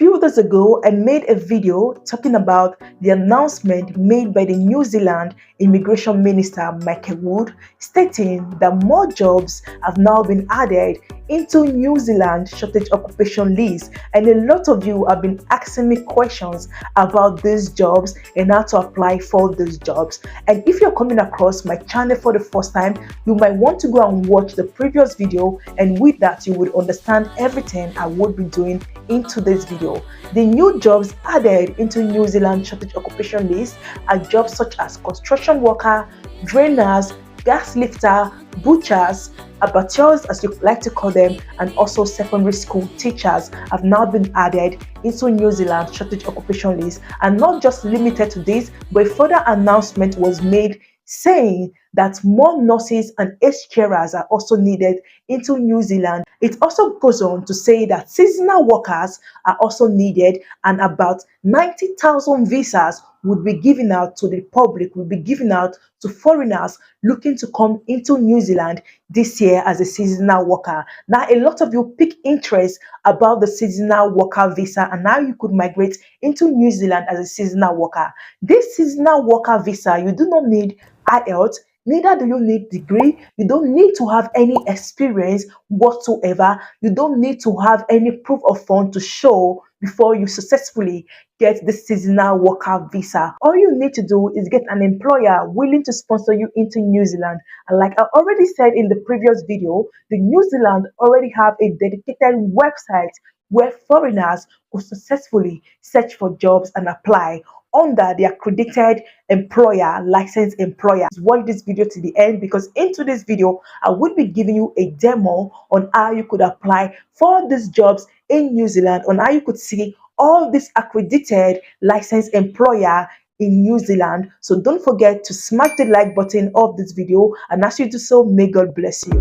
Few days ago, I made a video talking about the announcement made by the New Zealand Immigration Minister Michael Wood, stating that more jobs have now been added into New Zealand shortage occupation list, and a lot of you have been asking me questions about these jobs and how to apply for these jobs. And if you're coming across my channel for the first time, you might want to go and watch the previous video, and with that you would understand everything I would be doing into this video. The new jobs added into New Zealand shortage occupation list are jobs such as construction worker, drainers, gas lifter, butchers, abattoirs as you like to call them, and also secondary school teachers have now been added into New Zealand shortage occupation list. And not just limited to this, but a further announcement was made saying that more nurses and aged carers are also needed into New Zealand. It also goes on to say that seasonal workers are also needed, and about 90,000 visas would be given out to the public, would be given out to foreigners looking to come into New Zealand this year as a seasonal worker. Now, a lot of you pick interest about the seasonal worker visa and how you could migrate into New Zealand as a seasonal worker. This seasonal worker visa, you do not need IELTS, neither do you need degree. You don't need to have any experience whatsoever. You don't need to have any proof of fund to show before you successfully get the seasonal worker visa. All you need to do is get an employer willing to sponsor you into New Zealand. And like I already said in the previous video, the New Zealand already have a dedicated website where foreigners could successfully search for jobs and apply under the accredited employer, licensed employer. Watch this video to the end, because into this video I will be giving you a demo on how you could apply for these jobs in New Zealand, on how you could see all this accredited licensed employer in New Zealand. So don't forget to smash the like button of this video, and as you do so, may God bless you.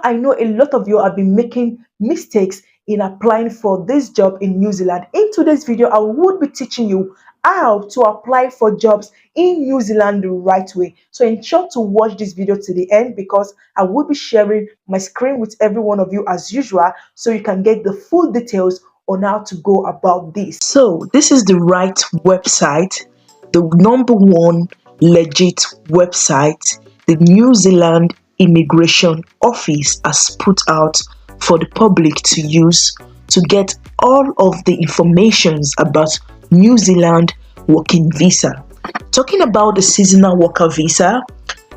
I know a lot of you have been making mistakes in applying for this job in New Zealand. In today's video, I would be teaching you how to apply for jobs in New Zealand the right way. So ensure to watch this video to the end, because I will be sharing my screen with every one of you as usual, so you can get the full details on how to go about this. So this is the right website, the #1 legit website the New Zealand Immigration Office has put out for the public to use to get all of the informations about New Zealand working visa. Talking about the seasonal worker visa,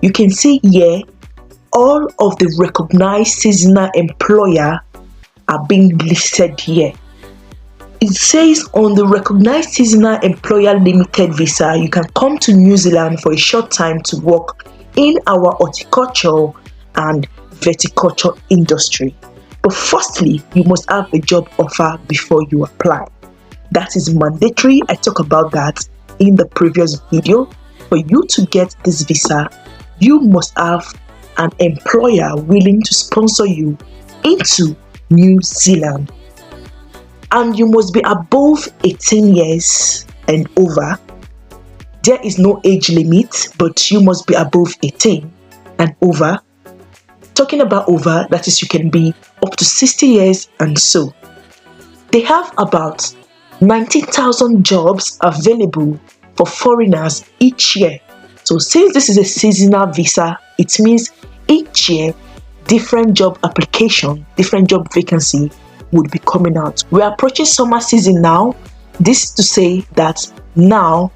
you can see here all of the recognized seasonal employer are being listed here. It says on the recognized seasonal employer limited visa, you can come to New Zealand for a short time to work in our horticulture and viticulture industry. But firstly, you must have a job offer before you apply. That is mandatory. I talk about that in the previous video. For you to get this visa, you must have an employer willing to sponsor you into New Zealand. And you must be above 18 years and over. There is no age limit, but you must be above 18 and over. Talking about over, that is, you can be up to 60 years and so. They have about 90,000 jobs available for foreigners each year. So since this is a seasonal visa, it means each year different job application, different job vacancy would be coming out. We are approaching summer season now. This is to say that now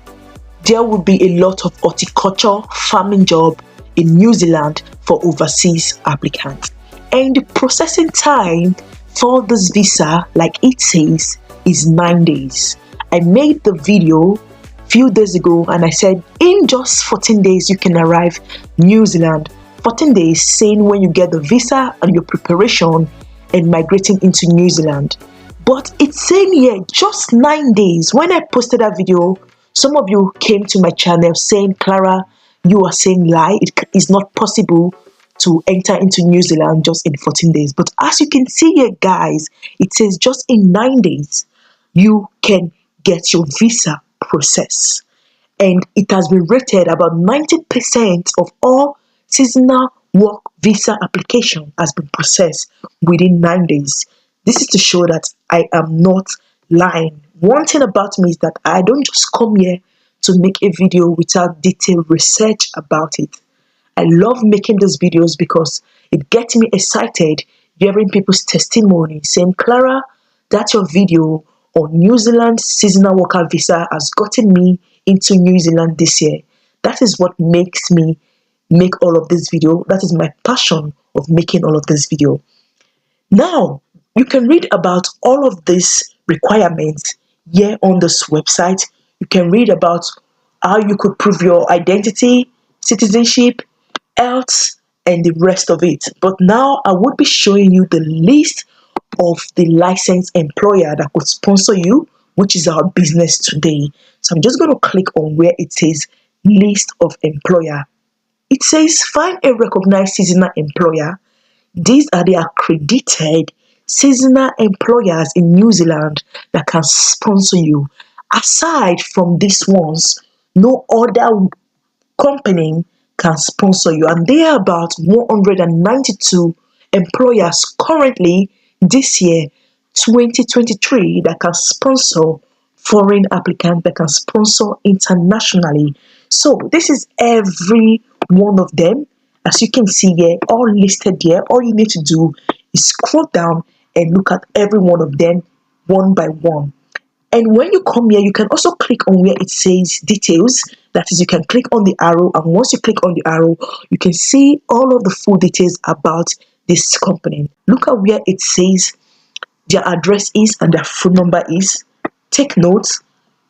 there will be a lot of horticulture farming job in New Zealand for overseas applicants. And the processing time for this visa, like it says, is 9 days. I made the video a few days ago and I said in just 14 days you can arrive New Zealand. 14 days saying when you get the visa and your preparation and migrating into New Zealand. But it's saying here just 9 days. When I posted that video, some of you came to my channel saying, Clara, you are saying lie. It is not possible to enter into New Zealand just in 14 days. But as you can see here, guys, it says just in 9 days you can get your visa process. And it has been rated about 90% of all seasonal work visa application has been processed within 9 days. This is to show that I am not lying. One thing about me is that I don't just come here to make a video without detailed research about it. I love making these videos because it gets me excited hearing people's testimony saying, Clara, that your video on New Zealand seasonal worker visa has gotten me into New Zealand this year. That is what makes me make all of this video. That is my passion of making all of this video. Now, you can read about all of these requirements here on this website. You can read about how you could prove your identity, citizenship, IELTS, and the rest of it. But now I would be showing you the list of the licensed employer that could sponsor you, which is our business today. So I'm just going to click on where it says list of employer. It says find a recognized seasonal employer. These are the accredited seasonal employers in New Zealand that can sponsor you. Aside from these ones, no other company can sponsor you, and there are about 192 employers currently this year 2023 that can sponsor foreign applicants, that can sponsor internationally. So this is every one of them. As you can see here, all listed here. All you need to do is scroll down and look at every one of them one by one. And when you come here, you can also click on where it says details. That is, you can click on the arrow, and once you click on the arrow, you can see all of the full details about this company. Look at where it says their address is and their phone number is. Take notes.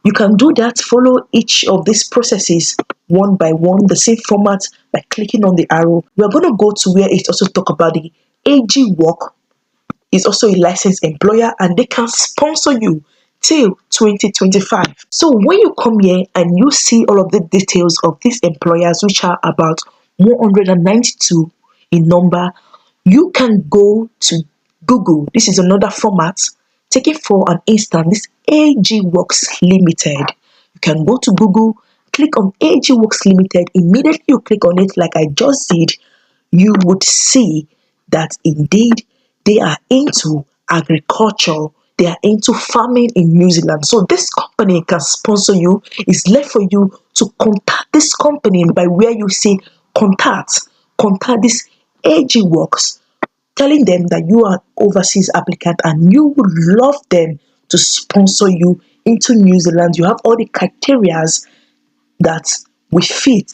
You can do that, follow each of these processes one by one, the same format, by clicking on the arrow. We're going to go to where it also talk about the AG work. Is also a licensed employer, and they can sponsor you till 2025. So when you come here and you see all of the details of these employers, which are about 192 in number, you can go to Google. This is another format. Take it for an instant. This AG Works Limited. You can go to Google, click on AG Works Limited. Immediately you click on it, like I just did, you would see that indeed they are into agriculture, they are into farming in New Zealand. So this company can sponsor you. It's left for you to contact this company by where you say contact this AG Works, telling them that you are an overseas applicant and you would love them to sponsor you into New Zealand. You have all the criteria that we fit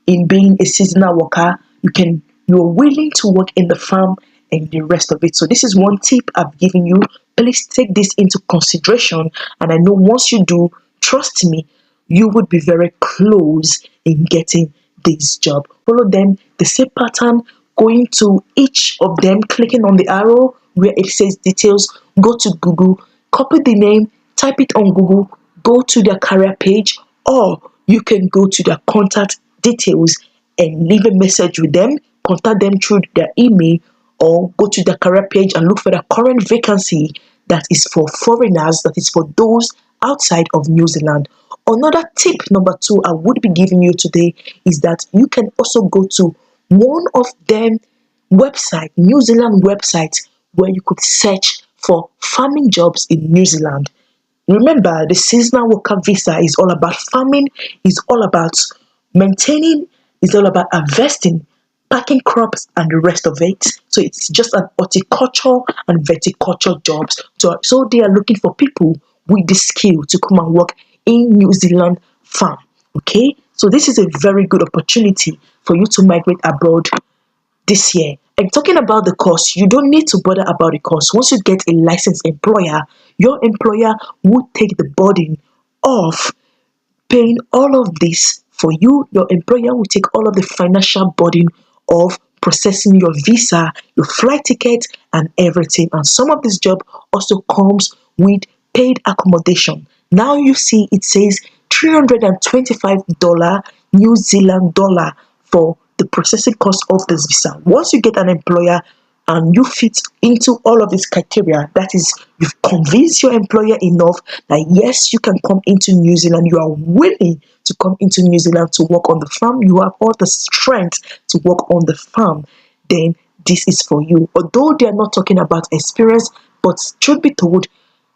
in being a seasonal worker. You're willing to work in the farm and the rest of it. So this is one tip I've given you. Please take this into consideration, and I know once you do, trust me, you would be very close in getting this job. Follow them, the same pattern, going to each of them, clicking on the arrow where it says details, go to Google, copy the name, type it on Google, go to their career page, or you can go to their contact details and leave a message with them, contact them through their email, or go to the career page and look for the current vacancy that is for foreigners, that is for those outside of New Zealand. Another tip number 2 I would be giving you today is that you can also go to one of them website, New Zealand websites, where you could search for farming jobs in New Zealand. Remember, the seasonal worker visa is all about farming, is all about maintaining, is all about harvesting, packing crops and the rest of it. So it's just an horticulture and viticulture jobs. So they are looking for people with the skill to come and work in New Zealand farm. Okay, so this is a very good opportunity for you to migrate abroad this year. And talking about the cost, you don't need to bother about the cost. Once you get a licensed employer, your employer will take the burden of paying all of this for you. Your employer will take all of the financial burden of processing your visa, your flight ticket, and everything. And some of this job also comes with paid accommodation. Now you see it says $325 New Zealand dollar for the processing cost of this visa. Once you get an employer and you fit into all of these criteria, that is, you've convinced your employer enough that yes, you can come into New Zealand, you are willing to come into New Zealand to work on the farm, you have all the strength to work on the farm, then this is for you. Although they are not talking about experience, But truth be told,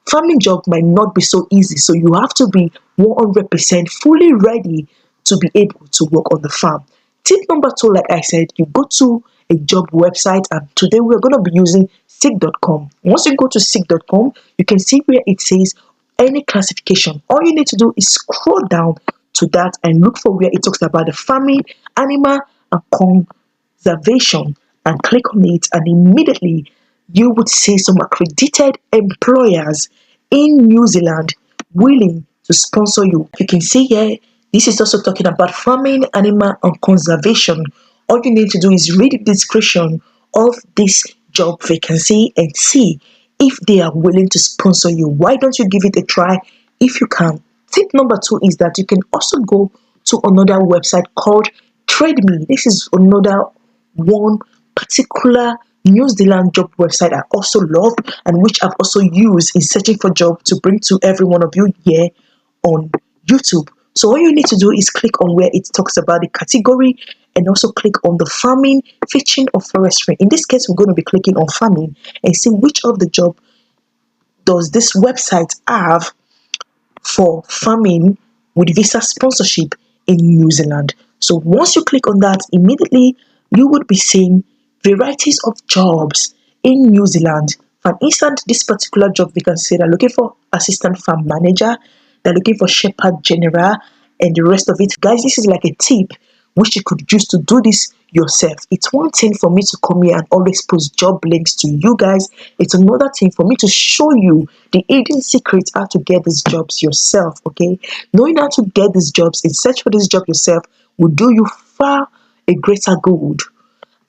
farming job might not be so easy, so you have to be 100% fully ready to be able to work on the farm. Tip number two, like I said, you go to a job website, and today we're going to be using seek.com. Once you go to seek.com, you can see where it says any classification. All you need to do is scroll down to that and look for where it talks about the farming, animal, and conservation, and click on it, and immediately you would see some accredited employers in New Zealand willing to sponsor you. You can see here, this is also talking about farming, animal, and conservation. All you need to do is read the description of this job vacancy and see if they are willing to sponsor you. Why don't you give it a try if you can? Tip number two is that you can also go to another website called Trade Me. This is another one particular New Zealand job website I also love, and which I've also used in searching for job to bring to every one of you here on YouTube. So all you need to do is click on where it talks about the category, and also click on the farming, fishing, or forestry. In this case, we're going to be clicking on farming and see which of the job does this website have for farming with visa sponsorship in New Zealand. So once you click on that, immediately you would be seeing varieties of jobs in New Zealand. For instance, this particular job vacancy, they're looking for assistant farm manager, they're looking for shepherd general, and the rest of it. Guys, this is like a tip which you could use to do this yourself. It's one thing for me to come here and always post job links to you guys. It's another thing for me to show you the hidden secrets how to get these jobs yourself. Okay, knowing how to get these jobs and search for this job yourself will do you far a greater good.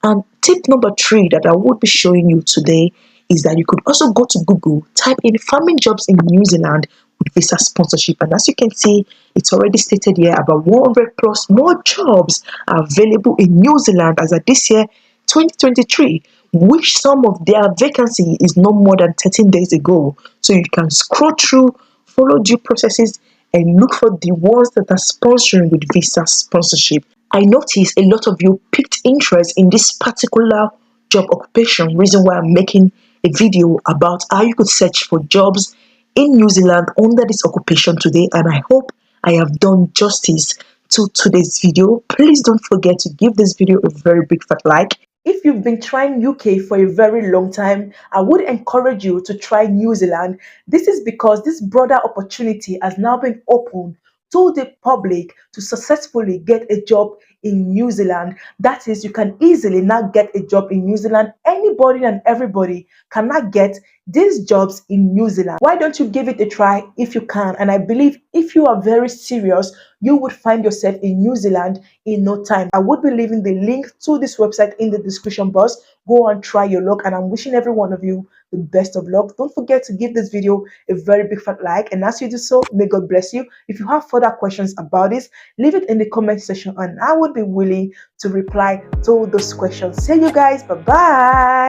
And tip number three that I would be showing you today is that you could also go to Google, type in farming jobs in New Zealand with visa sponsorship, and as you can see, it's already stated here about 100 plus more jobs are available in New Zealand as of this year 2023, which some of their vacancy is no more than 13 days ago. So you can scroll through, follow due processes, and look for the ones that are sponsoring with visa sponsorship. I noticed a lot of you picked interest in this particular job occupation, reason why I'm making a video about how you could search for jobs in New Zealand under this occupation today, and I hope I have done justice to today's video. Please don't forget to give this video a very big fat like. If you've been trying UK for a very long time, I would encourage you to try New Zealand. This is because this broader opportunity has now been opened to the public to successfully get a job in New Zealand. That is, you can easily now get a job in New Zealand. Anybody and everybody cannot get these jobs in New Zealand. Why don't you give it a try if you can? And I believe if you are very serious, you would find yourself in New Zealand in no time. I would be leaving the link to this website in the description box. Go and try your luck, and I'm wishing every one of you the best of luck. Don't forget to give this video a very big fat like, and as you do so, may God bless you. If you have further questions about this, leave it in the comment section and I would be willing to reply to those questions. See you guys. Bye bye.